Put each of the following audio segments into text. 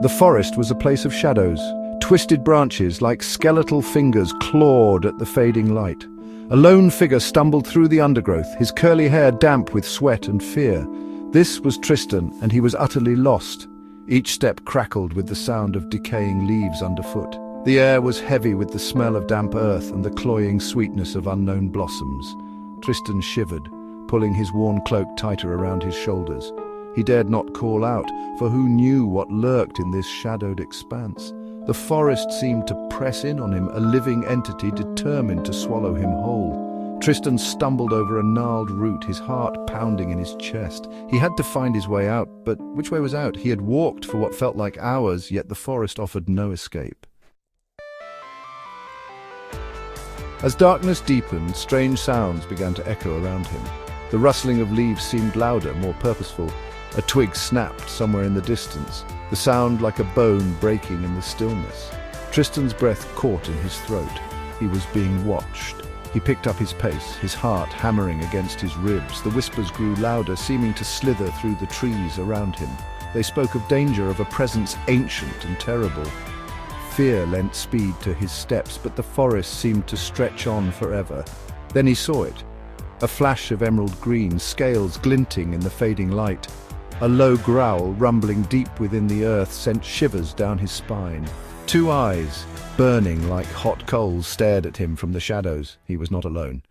The forest was a place of shadows. Twisted branches like skeletal fingers clawed at the fading light. A lone figure stumbled through the undergrowth, his curly hair damp with sweat and fear. This was Tristan, and he was utterly lost. Each step crackled with the sound of decaying leaves underfoot. The air was heavy with the smell of damp earth and the cloying sweetness of unknown blossoms. Tristan shivered, pulling his worn cloak tighter around his shoulders. He dared not call out, for who knew what lurked in this shadowed expanse? The forest seemed to press in on him, a living entity determined to swallow him whole. Tristan stumbled over a gnarled root, his heart pounding in his chest. He had to find his way out, but which way was out? He had walked for what felt like hours, yet the forest offered no escape. As darkness deepened, strange sounds began to echo around him. The rustling of leaves seemed louder, more purposeful. A twig snapped somewhere in the distance, the sound like a bone breaking in the stillness. Tristan's breath caught in his throat. He was being watched. He picked up his pace, his heart hammering against his ribs. The whispers grew louder, seeming to slither through the trees around him. They spoke of danger, of a presence ancient and terrible. Fear lent speed to his steps, but the forest seemed to stretch on forever. Then he saw it. A flash of emerald green, scales glinting in the fading light. A low growl rumbling deep within the earth sent shivers down his spine. Two eyes, burning like hot coals, stared at him from the shadows. He was not alone.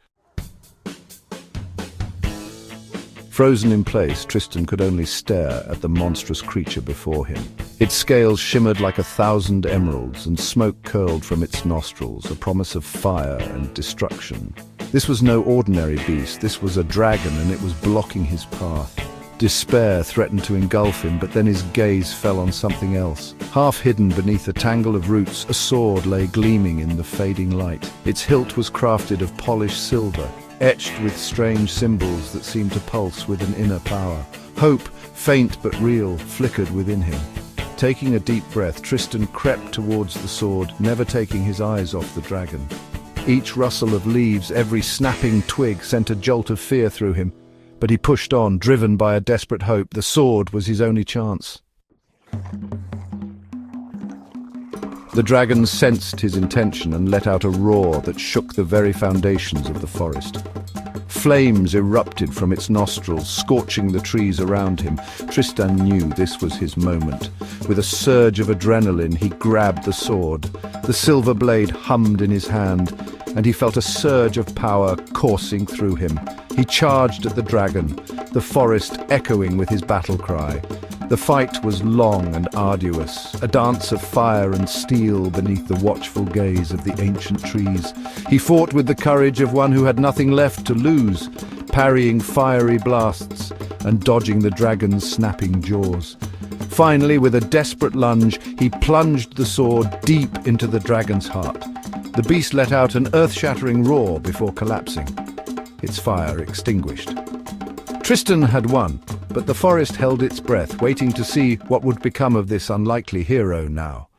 Frozen in place, Tristan could only stare at the monstrous creature before him. Its scales shimmered like 1,000 emeralds, and smoke curled from its nostrils, a promise of fire and destruction. This was no ordinary beast. This was a dragon, and it was blocking his path. Despair threatened to engulf him, but then his gaze fell on something else. Half hidden beneath a tangle of roots, a sword lay gleaming in the fading light. Its hilt was crafted of polished silver, etched with strange symbols that seemed to pulse with an inner power. Hope, faint but real, flickered within him. Taking a deep breath, Tristan crept towards the sword, never taking his eyes off the dragon. Each rustle of leaves, every snapping twig sent a jolt of fear through him. But he pushed on, driven by a desperate hope. The sword was his only chance. The dragon sensed his intention and let out a roar that shook the very foundations of the forest. Flames erupted from its nostrils, scorching the trees around him. Tristan knew this was his moment. With a surge of adrenaline, he grabbed the sword. The silver blade hummed in his hand, and he felt a surge of power coursing through him. He charged at the dragon, the forest echoing with his battle cry. The fight was long and arduous, a dance of fire and steel beneath the watchful gaze of the ancient trees. He fought with the courage of one who had nothing left to lose, parrying fiery blasts and dodging the dragon's snapping jaws. Finally, with a desperate lunge, he plunged the sword deep into the dragon's heart. The beast let out an earth-shattering roar before collapsing, its fire extinguished. Tristan had won, but the forest held its breath, waiting to see what would become of this unlikely hero now.